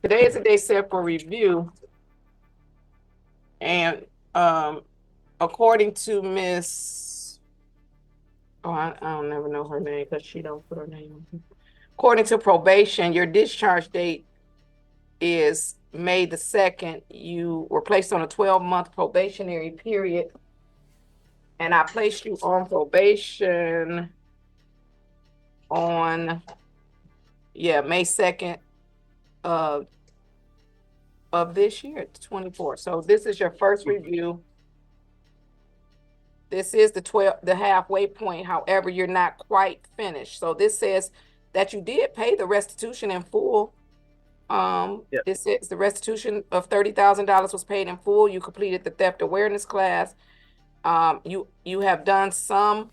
Today is a day set for review, and according to Miss, I don't never know her name because she don't put her name on. According to probation, your discharge date is May the 2nd. You were placed on a 12-month probationary period, and I placed you on probation on, May 2nd of this year, 24. So this is your first review. This is the halfway point. However, you're not quite finished. So this says that you did pay the restitution in full. Yeah. It says the restitution of $30,000 was paid in full. You completed the theft awareness class. You have done some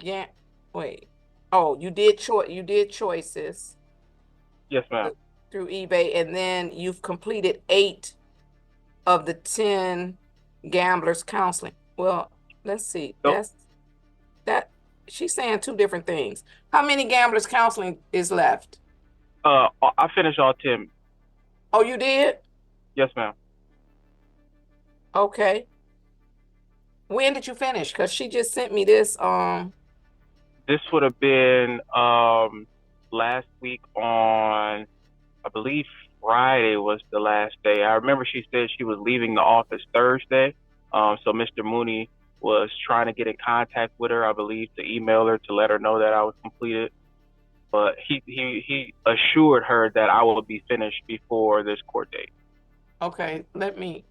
yeah, wait. Oh, you did choices Yes, ma'am. through eBay, and then you've completed 8 of the 10 gamblers counseling. Well, let's see. So, That she's saying two different things. How many gamblers counseling is left? I finished all 10. Oh, you did? Yes, ma'am. Okay. When did you finish? Because she just sent me this. This would have been last week on, I believe Friday was the last day. I remember she said she was leaving the office Thursday. So Mr. Mooney was trying to get in contact with her, I believe, to email her to let her know that I was completed. But he assured her that I will be finished before this court date. Okay, let me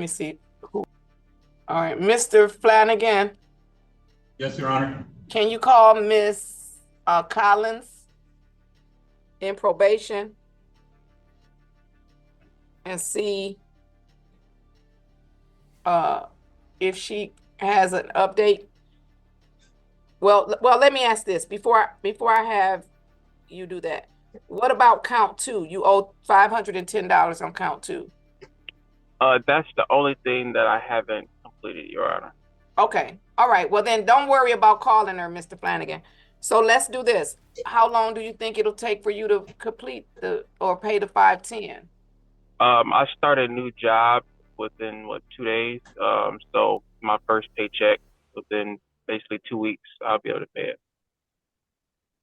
see who. All right, Mr. Flanagan, Yes, Your Honor. can you call Miss Collins in probation and see if she has an update? Well, let me ask this before I have you do that. What about count 2? You owe $510 on count 2. That's the only thing that I haven't completed, Your Honor. Okay. All right. Well, then don't worry about calling her, Mr. Flanagan. So let's do this. How long do you think it'll take for you to complete or pay the 510? I started a new job within 2 days. So my first paycheck within basically 2 weeks, I'll be able to pay it.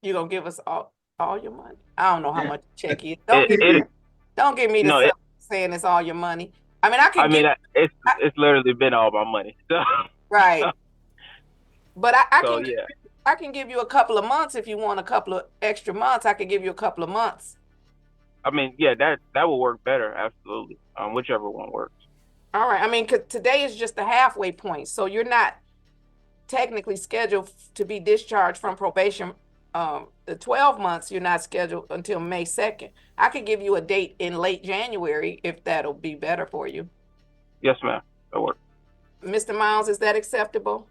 You gonna give us all your money? I don't know how Yeah. much check is. It Don't give me the no, stuff saying it's all your money. I mean, I I can mean, give it's literally been all my money. So right, but so yeah. I can give you a couple of months if you want a couple of extra months. I can give you a couple of months. I mean, yeah, that will work better, absolutely. Whichever one works. All right. I mean, 'cause today is just the halfway point, so you're not technically scheduled to be discharged from probation. The 12 months, you're not scheduled until May 2nd. I could give you a date in late January if that'll be better for you. Yes, ma'am. That works. Mr. Miles, is that acceptable?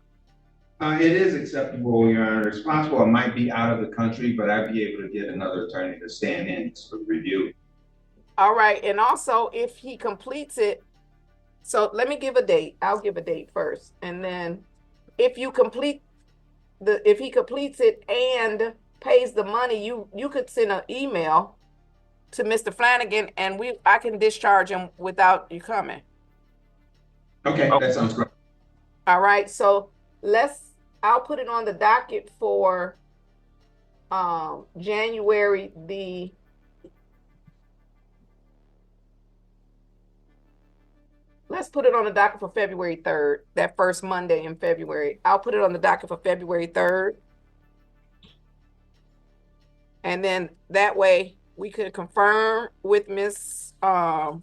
It is acceptable, Your Honor. It's possible I might be out of the country, but I'd be able to get another attorney to stand in for review. All right. And also, if he completes it, so let me give a date. I'll give a date first. And then if you complete if he completes it and pays the money, you could send an email to Mr. Flanagan and I can discharge him without you coming. Okay, Oh, that sounds great. All right, so I'll put it on the docket for January let's put it on the docket for February 3rd, that first Monday in February. I'll put it on the docket for February 3rd. And then that way we could confirm with Miss Collins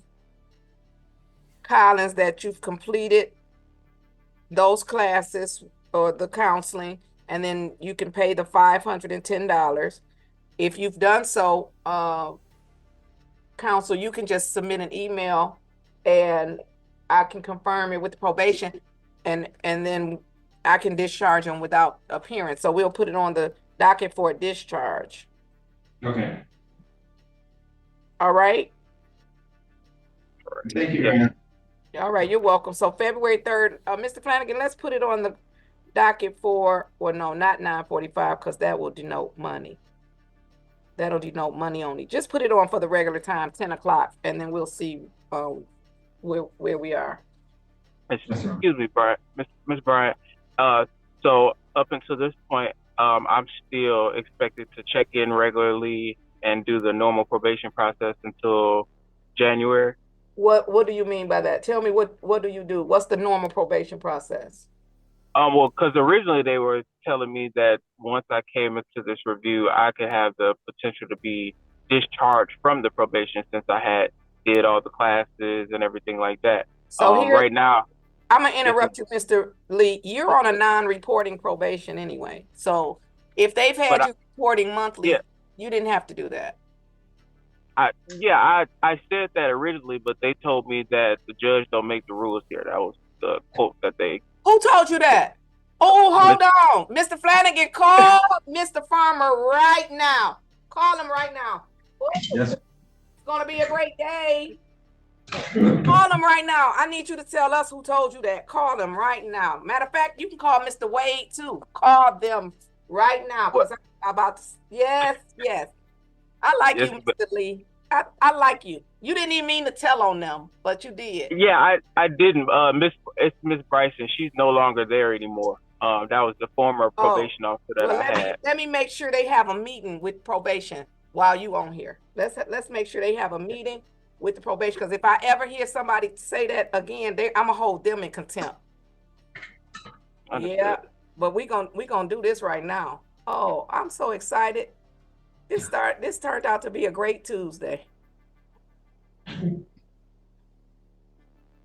that you've completed those classes or the counseling, and then you can pay the $510. If you've done so, counsel, you can just submit an email and I can confirm it with the probation, and then I can discharge them without appearance. So we'll put it on the docket for a discharge. Okay. All right. Thank you, yeah. Your Honor. All right, you're welcome. So February 3rd, Mr. Flanagan, let's put it on the docket for, well, no, not 9:45, because that will denote money. That'll denote money only. Just put it on for the regular time, 10 o'clock, and then we'll see where we are. Excuse me, Brian. Miss Bryant. So up until this point, I'm still expected to check in regularly and do the normal probation process until January. What do you mean by that? Tell me what do you do? What's the normal probation process? Well, because originally they were telling me that once I came into this review, I could have the potential to be discharged from the probation since I had did all the classes and everything like that. So here, Right now, I'm gonna this is, interrupt you, Mr. Lee. You're on a non-reporting probation anyway. So if they've but had you reporting yeah, monthly, you didn't have to do that. I said that originally, but they told me that the judge don't make the rules here. That was the quote that they. Who told you that? Oh, hold on. Mr. Flanagan, call Mr. Farmer right now. Call him right now. Yes. It's gonna be a great day. Call him right now. I need you to tell us who told you that. Call them right now. Matter of fact, you can call Mr. Wade too. Call them right now because I'm about to. Yes. I like Yes, you, Mr. Lee. I like you. You didn't even mean to tell on them, but you did. Yeah, I didn't. It's Miss Bryson. She's no longer there anymore. That was the former probation officer that I had. Let me make sure they have a meeting with probation while you on here. Let's make sure they have a meeting with the probation, because if I ever hear somebody say that again, I'm gonna hold them in contempt. Understood. Yeah, but we gonna do this right now. Oh, I'm so excited. This turned out to be a great Tuesday.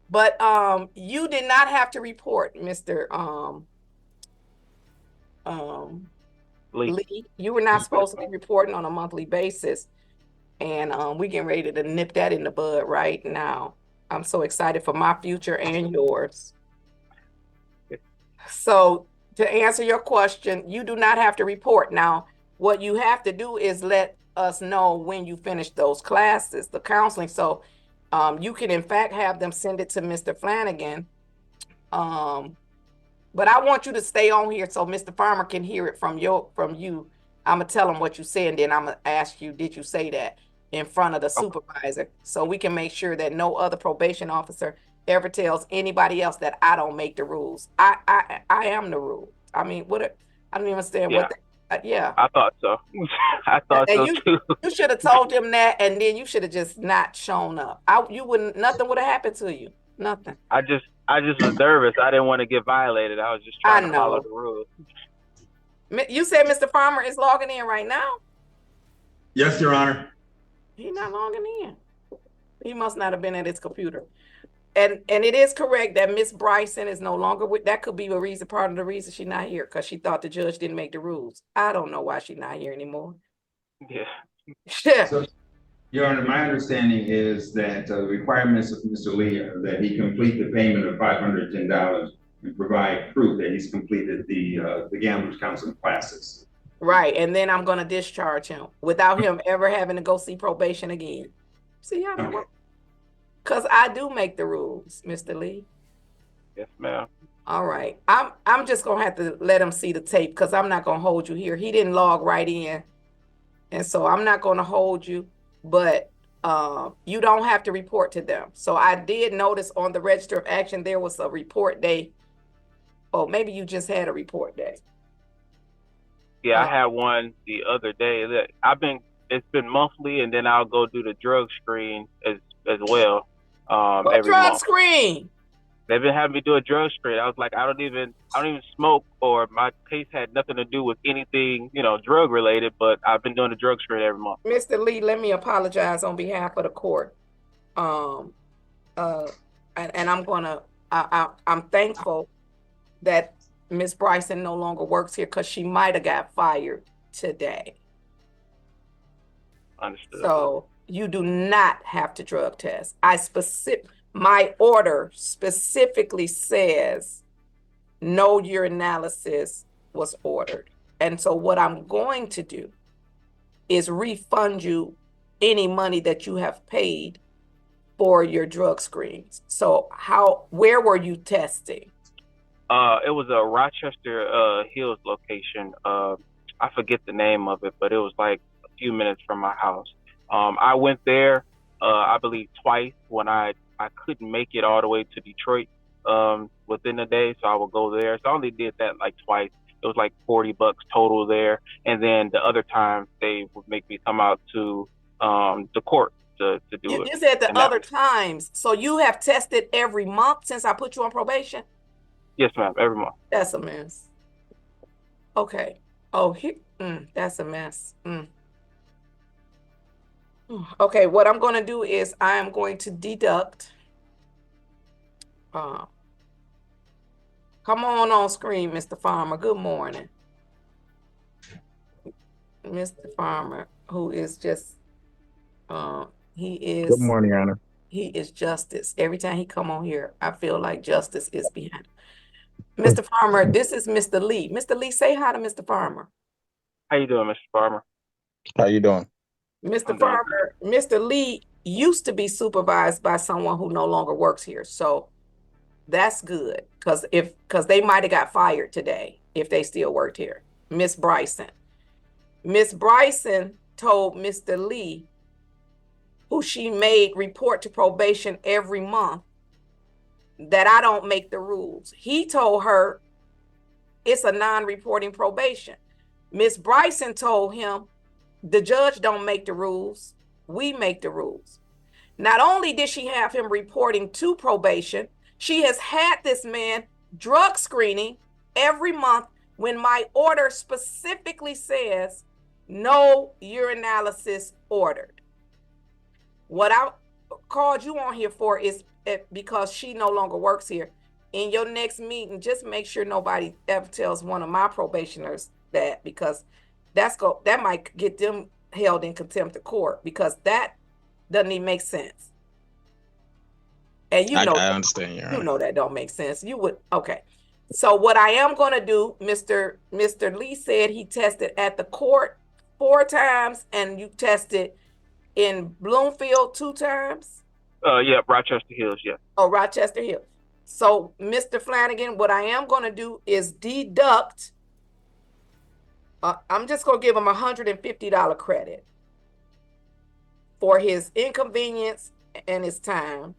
But you did not have to report, Mr. Lee. You were not supposed to be reporting on a monthly basis. And we getting ready to nip that in the bud right now. I'm so excited for my future and yours. So to answer your question, you do not have to report. Now, what you have to do is let us know when you finish those classes, the counseling. So you can in fact have them send it to Mr. Flanagan. But I want you to stay on here so Mr. Farmer can hear it from you. I'm gonna tell him what you said, and then I'm gonna ask you, did you say that in front of the supervisor, so we can make sure that no other probation officer ever tells anybody else that I don't make the rules. I am the rule. I mean, I don't even understand what. Yeah. I thought so. I thought so too. You should have told them that, and then you should have just not shown up. Nothing would have happened to you. Nothing. I just was nervous. I didn't want to get violated. I was just trying to follow the rules. You said Mr. Farmer is logging in right now? Yes, Your Honor. He's not logging in. He must not have been at his computer. And it is correct that Miss Bryson is no longer with. That could be part of the reason she's not here, because she thought the judge didn't make the rules. I don't know why she's not here anymore. Yeah. So, Your Honor, my understanding is that the requirements of Mr. Lee are that he complete the payment of $510 and provide proof that he's completed the gamblers counseling classes. Right, and then I'm going to discharge him without him ever having to go see probation again. See how that works? Because I do make the rules, Mr. Lee. Yes, ma'am. All right, I'm just gonna have to let him see the tape, because I'm not gonna hold you here. He didn't log right in, and so I'm not gonna hold you. But you don't have to report to them. So I did notice on the Register of Action there was a report day. Oh, maybe you just had a report day. Yeah, I had one the other day. It's been monthly, and then I'll go do the drug screen as well. Every drug month. Screen? They've been having me do a drug screen. I was like, I don't even smoke, or my case had nothing to do with anything, drug related, but I've been doing a drug screen every month. Mr. Lee, let me apologize on behalf of the court. And I'm thankful that Miss Bryson no longer works here, because she might have got fired today. Understood. So you do not have to drug test. My order specifically says no urinalysis was ordered. And so what I'm going to do is refund you any money that you have paid for your drug screens. So where were you testing? It was a Rochester Hills location. I forget the name of it, but it was like few minutes from my house. I went there, I believe twice when I couldn't make it all the way to Detroit within the day, so I would go there. So I only did that like twice. It was like $40 total there, and then the other time they would make me come out to the court to do it. You said the And other times, so you have tested every month since I put you on probation? Yes, ma'am, every month. That's a mess. Okay. Oh, that's a mess. Okay, what I'm going to do is I am going to deduct. Come on screen, Mr. Farmer. Good morning. Mr. Farmer, who is just, he is. Good morning, Your Honor. He is justice. Every time he come on here, I feel like justice is behind him. Mr. Farmer, this is Mr. Lee. Mr. Lee, say hi to Mr. Farmer. How you doing, Mr. Farmer? How you doing? Mr. Farmer, Mr. Lee used to be supervised by someone who no longer works here. So that's good, because they might have got fired today if they still worked here. Miss Bryson. Miss Bryson told Mr. Lee, who she made report to probation every month, that I don't make the rules. He told her it's a non-reporting probation. Miss Bryson told him the judge don't make the rules, we make the rules. Not only did she have him reporting to probation, she has had this man drug screening every month when my order specifically says no urinalysis ordered. What I called you on here for is because she no longer works here. In your next meeting, just make sure nobody ever tells one of my probationers that, because that might get them held in contempt of court, because that doesn't even make sense. And I understand. You know that don't make sense. You would, okay. So what I am going to do, Mr. Lee said he tested at the court 4 times, and you tested in Bloomfield 2 times? Yeah, Rochester Hills, yeah. Oh, Rochester Hills. So, Mr. Flanagan, what I am going to do is deduct. I'm just going to give him $150 credit for his inconvenience and his time.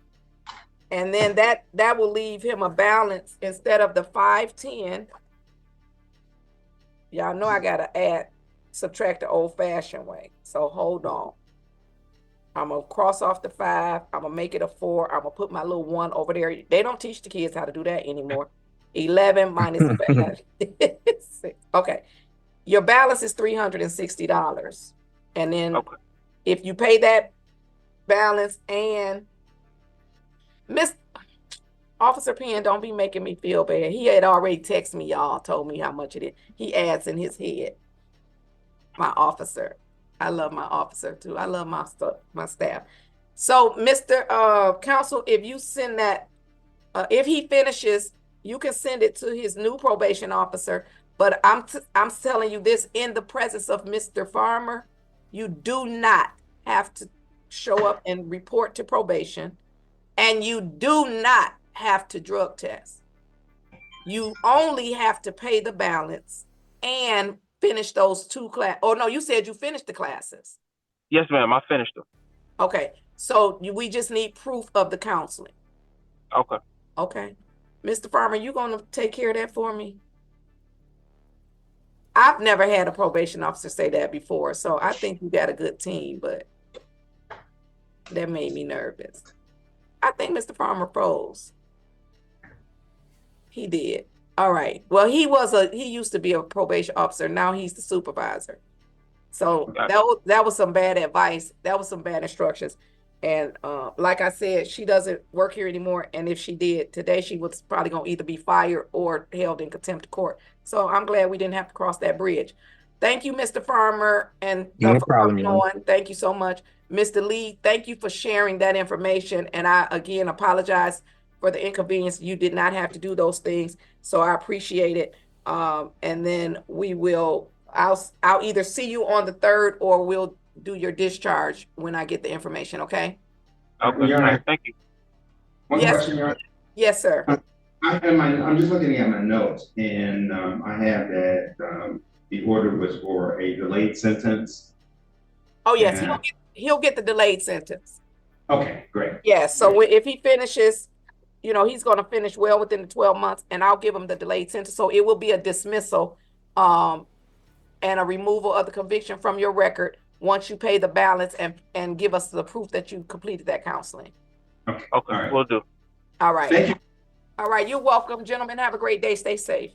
And then that will leave him a balance instead of the $510. Y'all know I got to subtract the old-fashioned way. So, hold on. I'm going to cross off the 5. I'm going to make it a 4. I'm going to put my little 1 over there. They don't teach the kids how to do that anymore. 11 minus 5. Okay. Your balance is $360. And then if you pay that balance, and Miss Officer Penn, don't be making me feel bad. He had already texted me, y'all, told me how much it is. He adds in his head. My officer. I love my officer too. I love my staff. So, Mr. Counsel, if you send that, if he finishes, you can send it to his new probation officer. But I'm telling you this in the presence of Mr. Farmer, you do not have to show up and report to probation, and you do not have to drug test. You only have to pay the balance and finish those 2 classes. Oh, no, you said you finished the classes. Yes, ma'am, I finished them. Okay, so we just need proof of the counseling. Okay. Okay. Mr. Farmer, you going to take care of that for me? I've never had a probation officer say that before, so I think you got a good team, but that made me nervous. I think Mr. Farmer froze. He did. All right. Well, he used to be a probation officer. Now he's the supervisor. So that was some bad advice. That was some bad instructions. And like I said, she doesn't work here anymore. And if she did today, she was probably going to either be fired or held in contempt of court. So I'm glad we didn't have to cross that bridge. Thank you, Mr. Farmer. And no problem. Thank you so much. Mr. Lee, thank you for sharing that information. And I, again, apologize for the inconvenience. You did not have to do those things. So I appreciate it. And then I'll either see you on the 3rd, or we'll do your discharge when I get the information. Okay. Okay. Thank you. One question, Your Honor. Yes, sir. I'm just looking at my notes, and I have that the order was for a delayed sentence. Oh, yes, And, he'll get the delayed sentence. okay, great. Yes, so if he finishes, you know, he's gonna finish well within the 12 months, and I'll give him the delayed sentence. So it will be a dismissal, and a removal of the conviction from your record once you pay the balance and give us the proof that you completed that counseling. Okay, Okay, all right. we'll do. All right. Thank you. All right, you're welcome, gentlemen. Have a great day. Stay safe.